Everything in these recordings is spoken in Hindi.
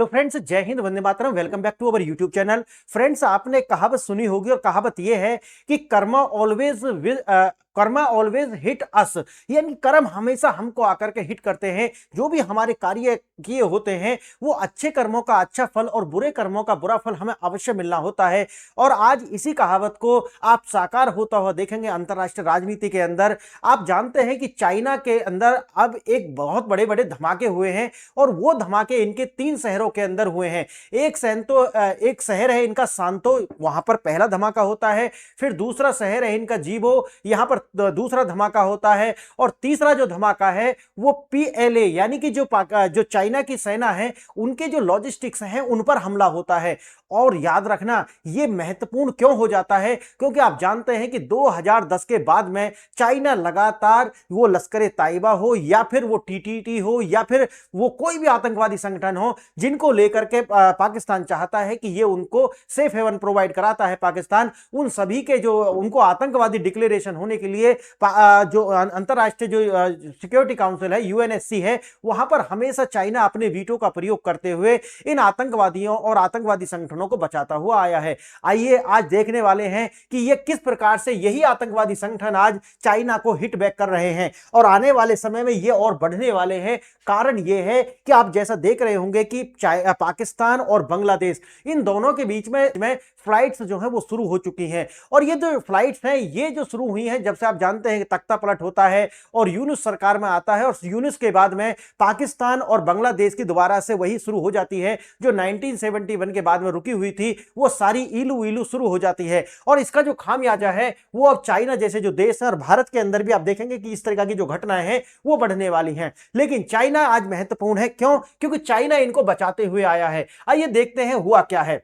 तो फ्रेंड्स, जय हिंद, वंदे मातरम। Welcome back to our YouTube channel. Friends, आपने कहावत सुनी होगी और कहावत यह है कि कर्मा ऑलवेज हिट अस, यानी कर्म हमेशा हमको आकर के हिट करते हैं। जो भी हमारे कार्य किए होते हैं वो अच्छे कर्मों का अच्छा फल और बुरे कर्मों का बुरा फल हमें अवश्य मिलना होता है। और आज इसी कहावत को आप साकार होता हुआ देखेंगे अंतरराष्ट्रीय राजनीति के अंदर। आप जानते हैं कि चाइना के अंदर अब एक बहुत बड़े बड़े धमाके हुए हैं और वो धमाके इनके 3 शहरों के अंदर हुए हैं। एक शहर है इनका सांतो, वहां पर पहला धमाका होता है। फिर दूसरा शहर है इनका जीबो, यहां पर दूसरा धमाका होता है। और तीसरा जो धमाका है वो पीएलए, यानी कि जो चाइना की सेना है उनके जो लॉजिस्टिक्स हैं उन पर हमला होता है। और याद रखना, यह महत्वपूर्ण क्यों हो जाता है, क्योंकि आप जानते हैं कि 2010 के बाद में चाइना लगातार, वो लश्कर ए तैयबा हो या फिर वो टीटीटी हो या फिर वो कोई भी आतंकवादी संगठन हो, जिनको लेकर के पाकिस्तान चाहता है कि ये उनको सेफ हेवन प्रोवाइड कराता है पाकिस्तान, उन सभी के जो उनको आतंकवादी डिक्लेरेशन होने के लिए जो अंतरराष्ट्रीय जो सिक्योरिटी काउंसिल है, यूएनएससी है, वहां पर हमेशा चाइना अपने वीटो का प्रयोग करते हुए इन आतंकवादियों और आतंकवादी संगठनों को बचाता हुआ आया है। आइए आज देखने वाले हैं कि ये किस प्रकार से यही आतंकवादी संगठन आज चाइना को हिट बैक कर रहे हैं और आने वाले समय में ये और बढ़ने वाले हैं। कारण ये है कि आप जैसा देख रहे होंगे कि पाकिस्तान और बांग्लादेश, इन दोनों के बीच में फ्लाइट्स जो है वो शुरू हो चुकी हैं। और ये जो फ्लाइट्स हैं ये जो शुरू हुई हैं, जब से आप जानते हैं कि तख्ता पलट होता है और यूनुस सरकार में आता है और यूनुस के बाद में पाकिस्तान और बांग्लादेश की दोबारा से वही शुरू हो जाती है जो 1971 के बाद में रुकी हुई थी, वो सारी इलू इलू शुरू हो जाती है। और इसका जो खामियाजा है वो अब चाइना जैसे जो देश है और भारत के अंदर भी आप देखेंगे कि इस तरह की जो घटनाएं हैं वो बढ़ने वाली हैं। लेकिन चाइना आज महत्वपूर्ण है, क्यों? क्योंकि चाइना इनको बचाते हुए आया है। आइए देखते हैं हुआ क्या है।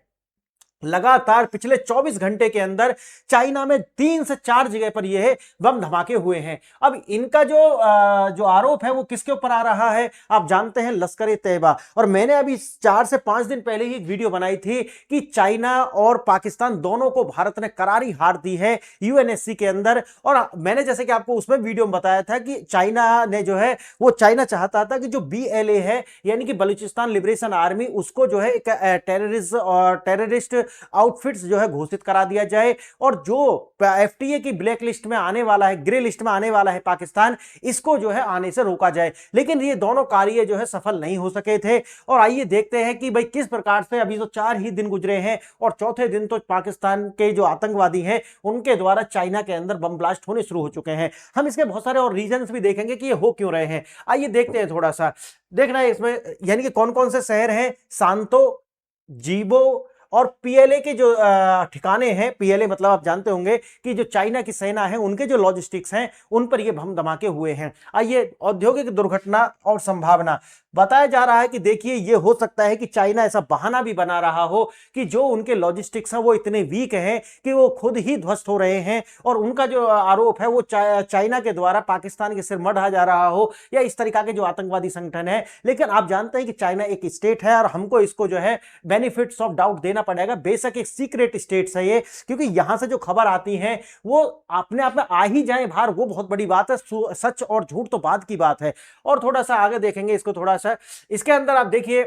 लगातार पिछले 24 घंटे के अंदर चाइना में 3 से 4 जगह पर यह बम धमाके हुए हैं। अब इनका जो आरोप है वो किसके ऊपर आ रहा है? आप जानते हैं, लश्कर ए तैयबा। और मैंने अभी 4 से 5 दिन पहले ही एक वीडियो बनाई थी कि चाइना और पाकिस्तान दोनों को भारत ने करारी हार दी है यूएनएससी के अंदर। और मैंने जैसे कि आपको उसमें वीडियो में बताया था कि चाइना ने जो है वो चाइना चाहता था कि जो बीएलए है, यानी कि बलूचिस्तान लिबरेशन आर्मी, उसको जो है एक टेररिस्ट आउटफिट्स जो है घोषित करा दिया जाए और जो एफटीए की ब्लैक लिस्ट में आने वाला है, ग्रे लिस्ट में आने वाला है पाकिस्तान, इसको जो है आने से रोका जाए। लेकिन ये दोनों कार्य जो है सफल नहीं हो सके थे। और आइए देखते हैं कि भाई किस प्रकार से, अभी तो 4 ही दिन गुजरे हैं और चौथे दिन तो पाकिस्तान के जो आतंकवादी हैं उनके द्वारा चाइना के अंदर बम ब्लास्ट होने शुरू हो चुके हैं। हम इसके बहुत सारे और रीजंस भी देखेंगे कि ये हो क्यों रहे हैं। आइए देखते हैं, थोड़ा सा देखना है इसमें, यानी कि कौन कौन से शहर हैं। सांतो, जीबो और पीएलए के जो ठिकाने हैं, पीएलए मतलब आप जानते होंगे कि जो चाइना की सेना है उनके जो लॉजिस्टिक्स हैं उन पर ये बम धमाके हुए हैं। आइए, औद्योगिक दुर्घटना और संभावना बताया जा रहा है कि देखिए, ये हो सकता है कि चाइना ऐसा बहाना भी बना रहा हो कि जो उनके लॉजिस्टिक्स हैं वो इतने वीक हैं कि वो खुद ही ध्वस्त हो रहे हैं और उनका जो आरोप है वो चाइना के द्वारा पाकिस्तान के सिर मढ़ा जा रहा हो या इस तरीका के जो आतंकवादी संगठन है। लेकिन आप जानते हैं कि चाइना एक स्टेट है और हमको इसको जो है बेनिफिट्स ऑफ डाउट देना पड़ेगा। बेशक एक सीक्रेट स्टेट्स है ये, क्योंकि यहां से जो खबर आती है वो अपने आप में आ ही जाए बाहर, वो बहुत बड़ी बात है। सच और झूठ तो बाद की बात है। और थोड़ा सा आगे देखेंगे इसको, थोड़ा सा इसके अंदर आप देखिए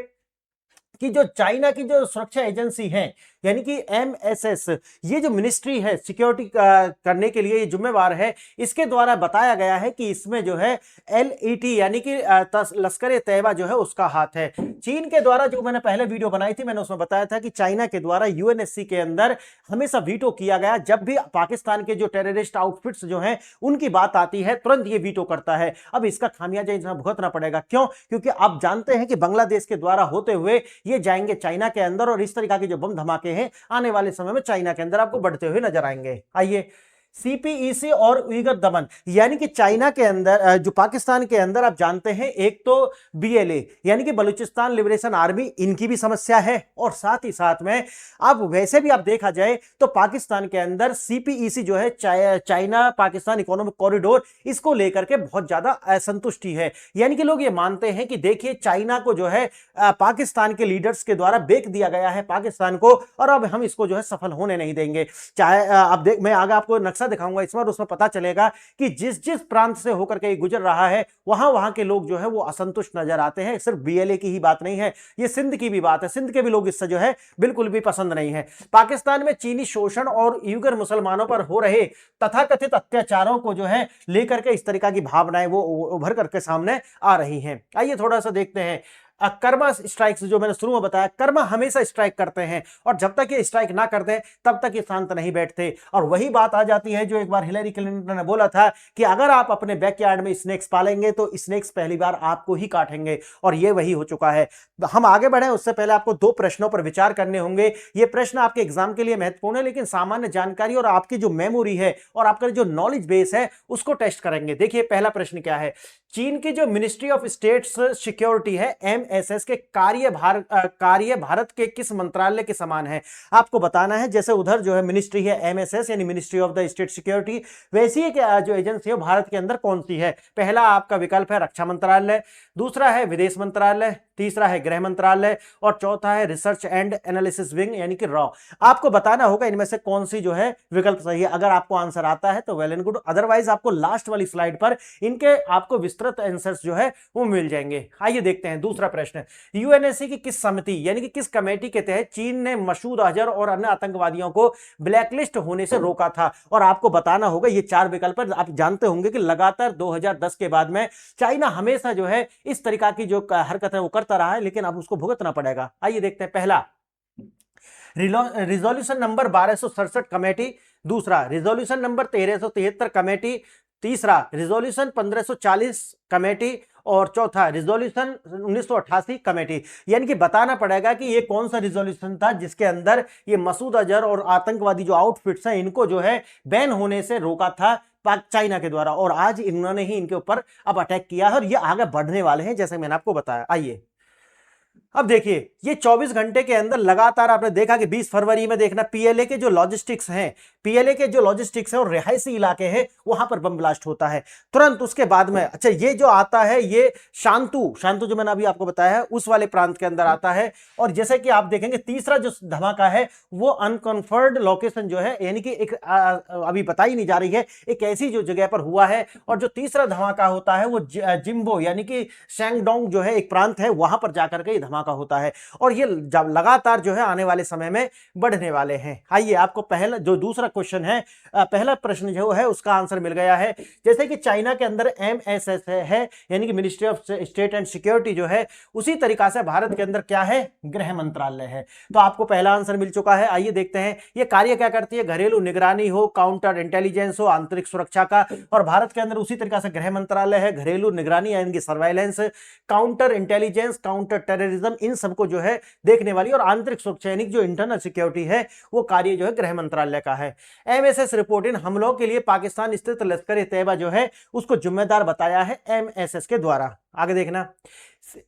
कि जो चाइना की जो सुरक्षा एजेंसी है, यानी कि एमएसएस, ये जो मिनिस्ट्री है सिक्योरिटी करने के लिए ये जिम्मेवार है, इसके द्वारा बताया गया है कि इसमें जो है एलईटी यानी कि लश्कर ए तैयबा जो है उसका हाथ है। चीन के द्वारा, जो मैंने पहले वीडियो बनाई थी, मैंने उसमें बताया था कि चाइना के द्वारा यूएनएससी के अंदर हमेशा वीटो किया गया। जब भी पाकिस्तान के जो टेररिस्ट आउटफिट्स जो हैं उनकी बात आती है, तुरंत ये वीटो करता है। अब इसका खामियाजा इसमें भुगतना पड़ेगा। क्यों? क्योंकि आप जानते हैं कि बांग्लादेश के द्वारा होते हुए ये जाएंगे चाइना के अंदर और इस तरीका के जो बम धमाके हैं आने वाले समय में चाइना के अंदर आपको बढ़ते हुए नजर आएंगे। आइए, सीपीईसी और उइगर दमन, यानी कि चाइना के अंदर, जो पाकिस्तान के अंदर आप जानते हैं, एक तो बीएलए यानी कि बलूचिस्तान लिबरेशन आर्मी, इनकी भी समस्या है। और साथ ही साथ में अब वैसे भी आप देखा जाए तो पाकिस्तान के अंदर सीपीईसी जो है, चाइना पाकिस्तान इकोनॉमिक कॉरिडोर, इसको लेकर के बहुत ज्यादा असंतुष्टि है। यानी कि लोग ये मानते हैं कि देखिए, चाइना को जो है पाकिस्तान के लीडर्स के द्वारा बेच दिया गया है पाकिस्तान को, और अब हम इसको जो है सफल होने नहीं देंगे। चाहे आप देख, मैं आगे आपको नक्शा दिखाऊंगा इसमें, और उसमें पता चलेगा कि जिस जिस प्रांत से होकर के गुजर रहा है वहां वहां के लोग जो है वो असंतुष्ट नजर आते हैं। सिर्फ बीएलए की ही बात नहीं है, ये सिंध की भी बात है, सिंध के भी लोग इससे जो है बिल्कुल भी पसंद नहीं है। पाकिस्तान में चीनी शोषण और युगर मुसलमानों पर हो रहे तथाकथित अत्याचारों को जो है लेकर के इस तरीका की भावनाएं वो उभर करके सामने आ रही हैं। आइए थोड़ा सा देखते हैं। कर्मा स्ट्राइक्स जो मैंने शुरू में बताया, कर्मा हमेशा स्ट्राइक करते हैं और जब तक ये स्ट्राइक ना करते तब तक ये शांत नहीं बैठते। और वही बात आ जाती है जो एक बार हिलरी क्लिंटन ने बोला था कि अगर आप अपने बैकयार्ड में स्नेक्स पालेंगे तो स्नेक्स पहली बार आपको ही काटेंगे, और ये वही हो चुका है। हम आगे बढ़े उससे पहले आपको दो प्रश्नों पर विचार करने होंगे। ये प्रश्न आपके एग्जाम के लिए महत्वपूर्ण है, लेकिन सामान्य जानकारी और आपकी जो मेमोरी है और आपका जो नॉलेज बेस है उसको टेस्ट करेंगे। देखिए पहला प्रश्न क्या है। चीन की जो मिनिस्ट्री ऑफ स्टेट्स सिक्योरिटी है एमएसएस के कार्य भारत के किस मंत्रालय के समान है? आपको बताना है। जैसे उधर जो है मिनिस्ट्री है एमएसएस यानी ministry of the state security, वैसी ही जो एजेंसी है भारत के अंदर कौन सी है? पहला आपका विकल्प है रक्षा मंत्रालय, दूसरा है विदेश मंत्रालय, तीसरा है गृह मंत्रालय और चौथा है रिसर्च एंड एनालिसिस विंग यानी कि रॉ। आपको बताना होगा इनमें से कौन सी जो है विकल्प सही है। अगर आपको आंसर आता है तो वेल एंड गुड, अदरवाइज आपको लास्ट वाली स्लाइड पर इनके आपको विस्तृत आंसर्स जो है वो मिल जाएंगे। आइए देखते हैं दूसरा प्रश्न। यूएनएससी की किस समिति यानी कि किस कमेटी के तहत चीन ने मसूद अजहर और अन्य आतंकवादियों को ब्लैकलिस्ट होने से रोका था? और आपको बताना होगा ये चार विकल्प। आप जानते होंगे कि लगातार 2010 के बाद में चाइना हमेशा जो है इस तरीका की जो हरकत है वो करता रहा है, लेकिन अब उसको भुगतना पड़ेगा। आइए देखते हैं। पहला रिजोल्यूशन नंबर 1267 कमेटी, दूसरा रिजोल्यूशन नंबर 1373 कमेटी, तीसरा रिजोल्यूशन 1540 कमेटी और चौथा रिजोल्यूशन 1988 कमेटी। यानी कि बताना पड़ेगा कि ये कौन सा रिजोल्यूशन था जिसके अंदर ये मसूद अजहर और आतंकवादी जो आउटफिट्स हैं इनको जो है बैन होने से रोका था चाइना के द्वारा, और आज इन्होंने ही इनके ऊपर अब अटैक किया है और ये आगे बढ़ने वाले हैं जैसे मैंने आपको बताया। आइए अब देखिए ये 24 घंटे के अंदर लगातार आपने देखा कि 20 फरवरी में देखना पीएलए के जो लॉजिस्टिक्स हैं, पीएलए के जो लॉजिस्टिक्स हैं और रिहायशी इलाके हैं वहां पर बम ब्लास्ट होता है तुरंत उसके बाद में। अच्छा ये जो आता है ये शांतु जो मैंने अभी आपको बताया है उस वाले प्रांत के अंदर आता है। और जैसे कि आप देखेंगे तीसरा जो धमाका है वो अनकन्फर्म्ड लोकेशन जो है यानी कि एक अभी बताई नहीं जा रही है, एक ऐसी जो जगह पर हुआ है। और जो तीसरा धमाका होता है वो जिम्बो यानी कि शैंगडोंग जो है एक प्रांत है वहां पर जाकर के धमाका होता है, और ये जब लगातार जो है आने वाले समय में बढ़ने वाले हैं। आइए आपको पहला जो दूसरा क्वेश्चन है, पहला प्रश्न जो है उसका आंसर मिल गया है। जैसे कि चाइना के अंदर एमएसएस है यानी कि ministry of state and security जो है, उसी तरीका से भारत के अंदर क्या है? गृह मंत्रालय है। तो आपको पहला आंसर मिल चुका है। आइए देखते हैं ये कार्य क्या करती है। घरेलू निगरानी हो, काउंटर इंटेलिजेंस हो, आंतरिक सुरक्षा का, और भारत के अंदर उसी तरीका से गृह मंत्रालय है। घरेलू निगरानी यानी कि surveillance, counter intelligence, counter terrorism, इन सबको जो है देखने वाली, और आंतरिक सुरक्षा यानी जो इंटरनल सिक्योरिटी है वो कार्य जो है गृह मंत्रालय का है। एमएसएस रिपोर्ट इन हमलों के लिए पाकिस्तान स्थित लश्कर तैयबा जो है उसको जिम्मेदार बताया है एमएसएस के द्वारा। आगे देखना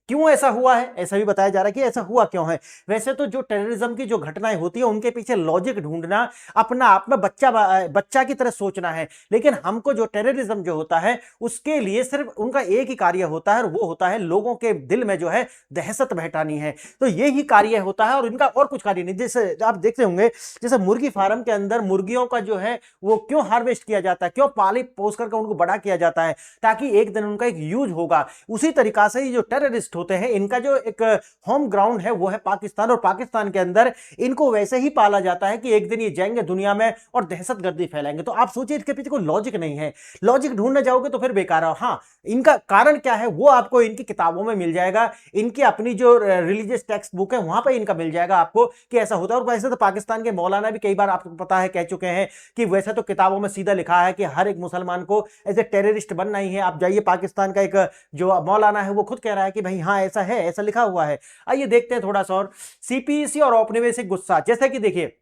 क्यों ऐसा हुआ है, ऐसा भी बताया जा रहा है कि ऐसा हुआ क्यों है। वैसे तो जो टेररिज्म की जो घटनाएं होती है उनके पीछे लॉजिक ढूंढना अपना आप में बच्चा की तरह सोचना है, लेकिन हमको जो टेररिज्म जो होता है उसके लिए सिर्फ उनका एक ही कार्य होता है और वो होता है लोगों के दिल में जो है दहशत बैठानी है। तो ये ही कार्य होता है और इनका और कुछ कार्य नहीं। जैसे आप देखते होंगे जैसे मुर्गी फार्म के अंदर मुर्गियों का जो है वो क्यों हार्वेस्ट किया जाता है, क्यों पाली पोस करके उनको बड़ा किया जाता है, ताकि एक दिन उनका एक यूज होगा। उसी तरीका से जो टेररिस्ट होते हैं इनका जो एक होम ग्राउंड है वो है पाकिस्तान, और पाकिस्तान के अंदर इनको वैसे ही पाला जाता है कि एक दिन ये जाएंगे दुनिया में और दहशतगर्दी फैलाएंगे। तो आप सोचिए इसके पीछे कोई लॉजिक नहीं है, लॉजिक ढूंढने जाओगे तो फिर बेकार है। हाँ इनका कारण क्या है वो आपको इनकी किताबों में मिल जाएगा, इनकी अपनी जो रिलीजियस टेक्स्ट बुक है वहां पर इनका मिल जाएगा आपको कि ऐसा होता है। और वैसे तो पाकिस्तान के मौलाना भी कई बार आपको पता है कह चुके हैं कि वैसे तो किताबों में सीधा लिखा है कि हर एक मुसलमान को ऐसे टेररिस्ट बनना ही है। आप जाइए पाकिस्तान का एक जो मौलाना है वो खुद कह रहा है कि भाई हाँ ऐसा है, ऐसा लिखा हुआ है। आइए देखते हैं थोड़ा सा और सीपीईसी और औपनिवेशिक गुस्सा। जैसे कि देखिए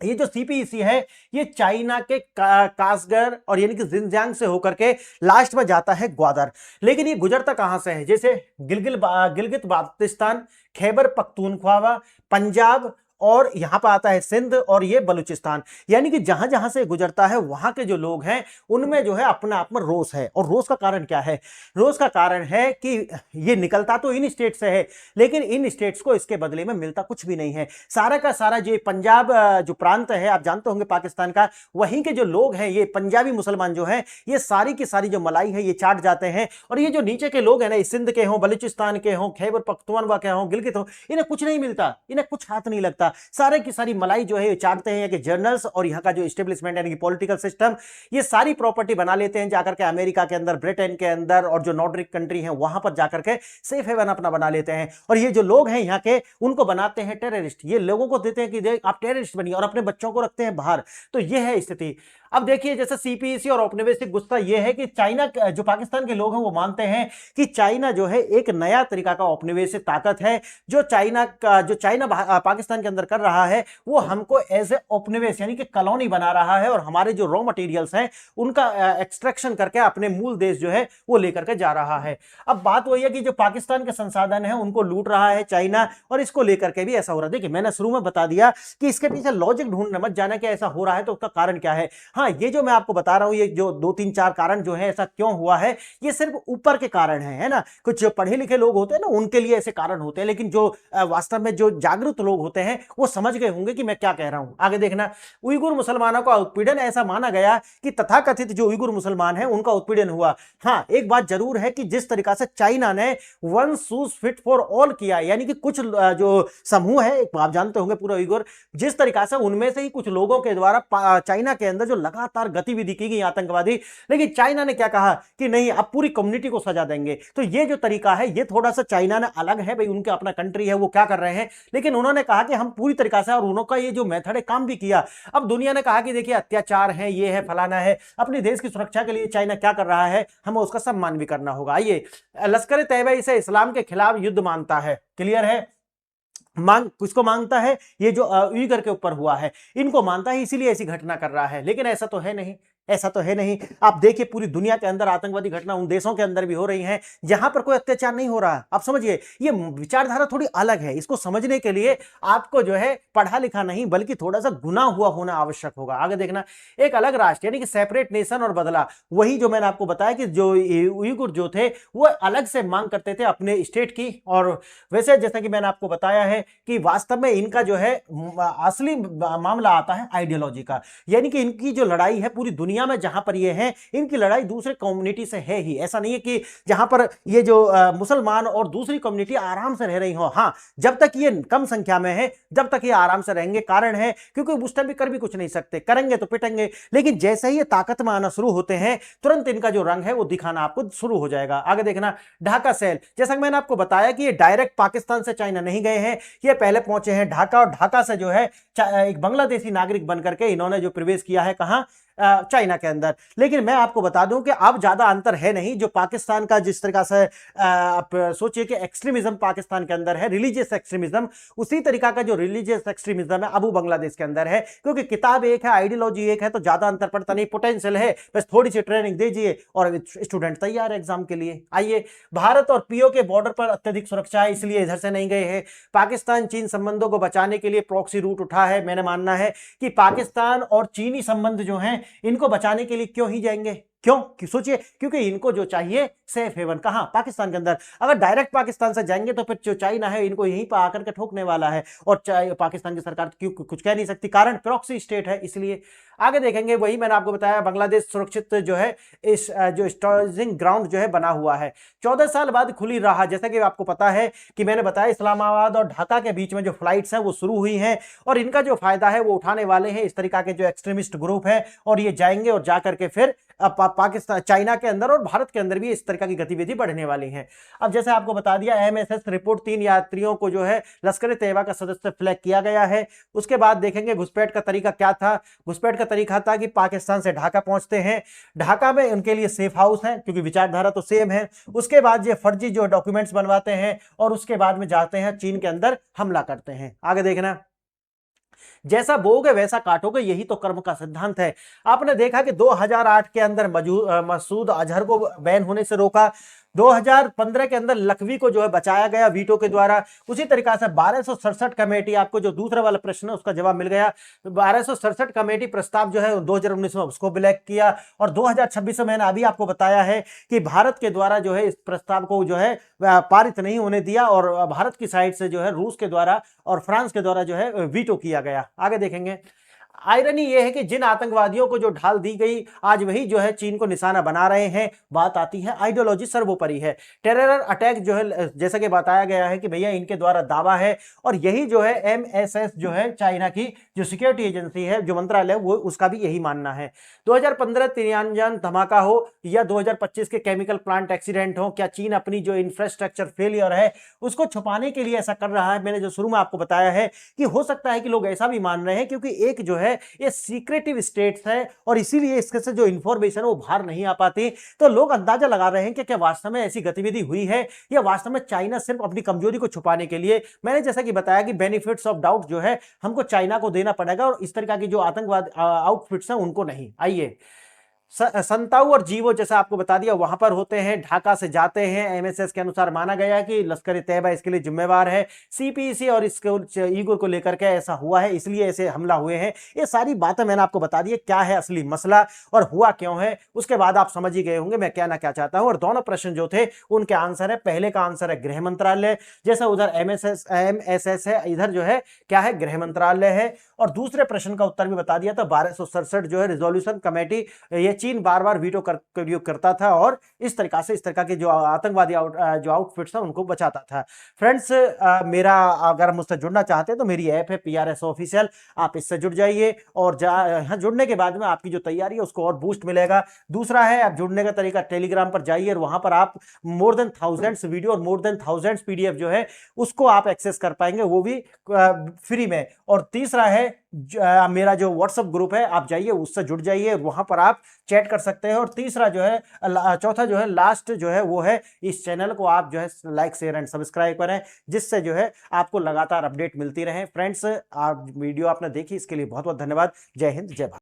ये जो सीपीईसी है ये चाइना के कासगर और यानी कि जिनजियांग से होकर के लास्ट में जाता है ग्वादर, लेकिन ये गुजरता कहां से है? जैसे गिलगित बाल्टिस्तान, खैबर पख्तूनख्वा, पंजाब और यहां पर आता है सिंध और ये बलूचिस्तान। यानी कि जहां जहां से गुजरता है वहां के जो लोग हैं उनमें जो है अपने आप में रोष है। और रोष का कारण क्या है? रोष का कारण है कि ये निकलता तो इन स्टेट से है, लेकिन इन स्टेट्स को इसके बदले में मिलता कुछ भी नहीं है। सारा का सारा जो पंजाब जो प्रांत है, आप जानते होंगे पाकिस्तान का, वहीं के जो लोग हैं, ये पंजाबी मुसलमान जो हैं, ये सारी की सारी जो मलाई है ये चाट जाते हैं। और ये जो नीचे के लोग हैं ना, सिंध के हों, बलूचिस्तान के हों, खैबर पख्तूनख्वा के हों, गिलगित हो, इन्हें कुछ नहीं मिलता, इन्हें कुछ हाथ नहीं लगता। सारे की सारी मलाई जो है ये चाटते हैं कि जर्नल्स और यहाँ का जो स्टेब्लिशमेंट यानी कि पॉलिटिकल सिस्टम, ये सारी प्रॉपर्टी बना लेते हैं जाकर के अमेरिका के अंदर, ब्रिटेन के अंदर, और जो नॉर्डिक कंट्री है वहां पर जाकर के सेफ हेवन अपना बना लेते हैं। और ये जो लोग हैं यहाँ के, उनको बनाते हैं टेररिस्ट। ये लोगों को देते हैं कि आप टेररिस्ट बनिए, और अपने बच्चों को रखते हैं बाहर। तो ये है स्थिति। अब देखिए, जैसे सीपीईसी और औपनिवेशिक गुस्सा ये है कि चाइना, जो पाकिस्तान के लोग हैं वो मानते हैं कि चाइना जो है एक नया तरीका का औपनिवेशिक ताकत है। जो चाइना पाकिस्तान के अंदर कर रहा है वो हमको एज ए औपनिवेश यानी कि कॉलोनी बना रहा है, और हमारे जो रॉ मटेरियल्स हैं उनका एक्सट्रैक्शन करके अपने मूल देश जो है वो लेकर के जा रहा है। अब बात वही है कि जो पाकिस्तान के संसाधन है उनको लूट रहा है चाइना, और इसको लेकर के भी ऐसा हो रहा है। देखिए, मैंने शुरू में बता दिया कि इसके पीछे लॉजिक ढूंढने मत जाना कि ऐसा हो रहा है तो उसका कारण क्या है। हाँ, ये जो मैं आपको बता रहा हूं, ये जो 2 3 4 कारण जो है ऐसा क्यों हुआ है, ये सिर्फ ऊपर के कारण है ना। कुछ जो पढ़े लिखे लोग होते हैं ना, उनके लिए ऐसे कारण होते हैं, लेकिन जो वास्तव में जो जागरूक लोग होते हैं वो समझ गए होंगे कि मैं क्या कह रहा हूं। आगे देखना, उइगुर मुसलमानों का उत्पीड़न ऐसा माना गया कि तथाकथित जो उइगुर मुसलमान है उनका उत्पीड़न हुआ। हाँ, एक बात जरूर है कि जिस तरीका से चाइना ने one shoes fit for all किया, यानी कि कुछ जो समूह है, आप जानते होंगे पूरा उइगुर, जिस तरीका से उनमें से ही कुछ लोगों के द्वारा चाइना के अंदर जो लगातार गतिविधि की गई आतंकवादी, लेकिन चाइना ने क्या कहा कि नहीं, अब पूरी कम्युनिटी को सजा देंगे। तो ये जो तरीका है ये थोड़ा सा चाइना ने अलग है, भाई उनके अपना कंट्री है, वो क्या कर रहे हैं, लेकिन उन्होंने कहा कि हम पूरी तरीका से, और उनका ये जो मेथड है काम भी किया। अब दुनिया ने कहा कि देखिए अत्याचार है, ये है, फलाना है, अपने देश की सुरक्षा के लिए चाइना क्या कर रहा है, हमें उसका सम्मान भी करना होगा। आइए, लश्कर तैयबा इसे इस्लाम के खिलाफ युद्ध मानता है। क्लियर है? मांग किसको मांगता है? ये जो उइगर के ऊपर हुआ है इनको मानता है, इसीलिए ऐसी घटना कर रहा है। लेकिन ऐसा तो है नहीं, ऐसा तो है नहीं। आप देखिए, पूरी दुनिया के अंदर आतंकवादी घटना उन देशों के अंदर भी हो रही हैं जहां पर कोई अत्याचार नहीं हो रहा। आप समझिए, ये विचारधारा थोड़ी अलग है। इसको समझने के लिए आपको जो है पढ़ा लिखा नहीं बल्कि थोड़ा सा गुना हुआ होना आवश्यक होगा। आगे देखना, एक अलग राष्ट्र यानी कि सेपरेट नेशन और बदला, वही जो मैंने आपको बताया कि जो उइगुर जो थे वो अलग से मांग करते थे अपने स्टेट की। और वैसे जैसा कि मैंने आपको बताया है कि वास्तव में इनका जो है असली मामला आता है आइडियोलॉजी का, यानी कि इनकी जो लड़ाई है पूरी दुनिया में जहां पर ये है, इनकी लड़ाई दूसरे कम्युनिटी से है ही। ऐसा नहीं है कि जहां पर ये जो मुसलमान और दूसरी कम्युनिटी आराम से रह रही हो। हाँ, जब तक ये कम संख्या में है जब तक ये आराम से रहेंगे। कारण है क्योंकि उस टाइम भी कर भी कुछ नहीं सकते, करेंगे तो पिटेंगे। लेकिन जैसे ही ये ताकत में आना शुरू होते हैं तुरंत इनका जो रंग है वो दिखाना आपको शुरू हो जाएगा। आगे देखना, ढाका सेल, जैसा कि मैंने आपको बताया कि ये डायरेक्ट पाकिस्तान से चाइना नहीं गए हैं, ये पहले पहुंचे हैं ढाका, और ढाका से जो है एक बांग्लादेशी नागरिक बनकर के इन्होंने जो प्रवेश किया है कहां, चाइना के अंदर। लेकिन मैं आपको बता दूं कि अब ज्यादा अंतर है नहीं। जो पाकिस्तान का जिस तरीका से आप सोचिए कि एक्सट्रीमिज्म पाकिस्तान के अंदर है, रिलीजियस एक्सट्रीमिज्म, उसी तरीका का जो रिलीजियस एक्सट्रीमिज्म है अब वो बांग्लादेश के अंदर है। क्योंकि किताब एक है, आइडियोलॉजी एक है, तो ज्यादा अंतर पड़ता नहीं। पोटेंशियल है, बस थोड़ी सी ट्रेनिंग दीजिए और स्टूडेंट तैयार है एग्जाम के लिए। आइए, भारत और पीओ के बॉर्डर पर अत्यधिक सुरक्षा है, इसलिए इधर से नहीं गए हैं। पाकिस्तान चीन संबंधों को बचाने के लिए प्रॉक्सी रूट उठा है। मैंने मानना है कि पाकिस्तान और चीनी संबंध जो हैं इनको बचाने के लिए क्यों ही जाएंगे? क्यों सोचिए, क्योंकि इनको जो चाहिए सेफ हेवन कहां, पाकिस्तान के अंदर। अगर डायरेक्ट पाकिस्तान से जाएंगे तो फिर जो चाइना है इनको यहीं पर आकर के ठोकने वाला है, और पाकिस्तान की सरकार क्यों कुछ कह नहीं सकती, कारण प्रॉक्सी स्टेट है इसलिए। आगे देखेंगे, वही मैंने आपको बताया, बांग्लादेश सुरक्षित जो है इस जो स्टॉजिंग ग्राउंड जो है बना हुआ है, 14 साल बाद खुली रहा। जैसा कि आपको पता है कि मैंने बताया इस्लामाबाद और ढाका के बीच में जो फ्लाइट्स हैं वो शुरू हुई हैं, और इनका जो फायदा है वो उठाने वाले हैं इस तरीका के जो एक्सट्रीमिस्ट ग्रुप है, और ये जाएंगे और जाकर के फिर पाकिस्तान, चाइना के अंदर और भारत के अंदर भी इस तरह की गतिविधि बढ़ने वाली है। अब जैसे आपको बता दिया, एमएसएस रिपोर्ट 3 यात्रियों को जो है लश्कर तैयबा का सदस्य फ्लैग किया गया है। उसके बाद देखेंगे घुसपैठ का तरीका क्या था। घुसपैठ का तरीका था कि पाकिस्तान से ढाका पहुंचते हैं, ढाका में उनके लिए सेफ हाउस है क्योंकि विचारधारा तो सेम है। उसके बाद ये फर्जी जो डॉक्यूमेंट्स बनवाते हैं और उसके बाद में जाते हैं चीन के अंदर हमला करते हैं। आगे देखना, जैसा बोओगे वैसा काटोगे, यही तो कर्म का सिद्धांत है। आपने देखा कि 2008 के अंदर मसूद अजहर को बैन होने से रोका, 2015 के अंदर लखवी को जो है बचाया गया वीटो के द्वारा। उसी तरीका से 1267 कमेटी, आपको जो दूसरा वाला प्रश्न है उसका जवाब मिल गया। 1267 कमेटी प्रस्ताव जो है 2019 में उसको ब्लैक किया, और 2026 में मैंने अभी आपको बताया है कि भारत के द्वारा जो है इस प्रस्ताव को जो है पारित नहीं होने दिया, और भारत की साइड से जो है रूस के द्वारा और फ्रांस के द्वारा जो है वीटो किया गया। आगे देखेंगे। आयरनी यह है कि जिन आतंकवादियों को जो ढाल दी गई, आज वही जो है चीन को निशाना बना रहे हैं। बात आती है आइडियोलॉजी सर्वोपरि है। टेरर अटैक जो है, जैसा कि बताया गया है कि भैया इनके द्वारा दावा है, और यही जो है MSS जो है चाइना की जो सिक्योरिटी एजेंसी है, जो मंत्रालय, वो उसका भी यही मानना है। 2015 तियानजन धमाका हो या 2025 के केमिकल प्लांट एक्सीडेंट हो, क्या चीन अपनी जो इंफ्रास्ट्रक्चर फेलियर है उसको छुपाने के लिए ऐसा कर रहा है? मैंने जो शुरू में आपको बताया है कि हो सकता है कि लोग ऐसा भी मान रहे हैं क्योंकि एक जो है ये सीक्रेटिव स्टेट्स है, और इसीलिए इसके से जो इंफॉर्मेशन है वो बाहर नहीं आ पाती। तो लोग अंदाजा लगा रहे हैं कि क्या वास्तव में ऐसी गतिविधि हुई है, या वास्तव में चाइना सिर्फ अपनी कमजोरी को छुपाने के लिए। मैंने जैसा कि बताया कि बेनिफिट्स ऑफ डाउट जो है हमको चाइना को देना पड़ेगा, और इस तरह की जो आतंकवाद आउटफिट्स हैं उनको नहीं। आइए, संताऊ और जीवो जैसा आपको बता दिया वहां पर होते हैं, ढाका से जाते हैं। एमएसएस के अनुसार माना गया है कि लश्कर तैयबा इसके लिए जिम्मेवार है। सीपीसी और इसके ईगो को लेकर के ऐसा हुआ है, इसलिए ऐसे हमला हुए हैं। ये सारी बातें मैंने आपको बता दी, क्या है असली मसला और हुआ क्यों है, उसके बाद आप समझ ही गए होंगे मैं क्या ना क्या चाहता हूं। और दोनों प्रश्न जो थे उनके आंसर है, पहले का आंसर है गृह मंत्रालय, जैसा उधर MSS है, इधर जो है क्या है, गृह मंत्रालय है। और दूसरे प्रश्न का उत्तर भी बता दिया था, 1267 जो है रिजोल्यूशन कमेटी, ये चीन बार बार वीटो करता था, और इस तरह के जो आतंकवादी जो आउटफिट्स हैं उनको बचाता था। फ्रेंड्स, मेरा अगर मुझसे जुड़ना चाहते हैं तो मेरी ऐप है PRS ऑफिशियल, आप इससे जुड़ जाइए, और यहाँ जुड़ने के बाद में आपकी जो तैयारी है उसको और बूस्ट मिलेगा। दूसरा है, आप जुड़ने का तरीका, टेलीग्राम पर जाइए और वहां पर आप मोर देन थाउजेंड्स वीडियो और मोर देन थाउजेंड्स PDF जो है उसको आप एक्सेस कर पाएंगे, वो भी फ्री में। और तीसरा है, मेरा जो व्हाट्सएप ग्रुप है आप जाइए उससे जुड़ जाइए, वहां पर आप चैट कर सकते हैं। और तीसरा जो है, चौथा जो है, लास्ट जो है वो है, इस चैनल को आप जो है लाइक शेयर एंड सब्सक्राइब करें, जिससे जो है आपको लगातार अपडेट मिलती रहे। फ्रेंड्स, आप वीडियो आपने देखी, इसके लिए बहुत बहुत धन्यवाद। जय हिंद, जय भारत।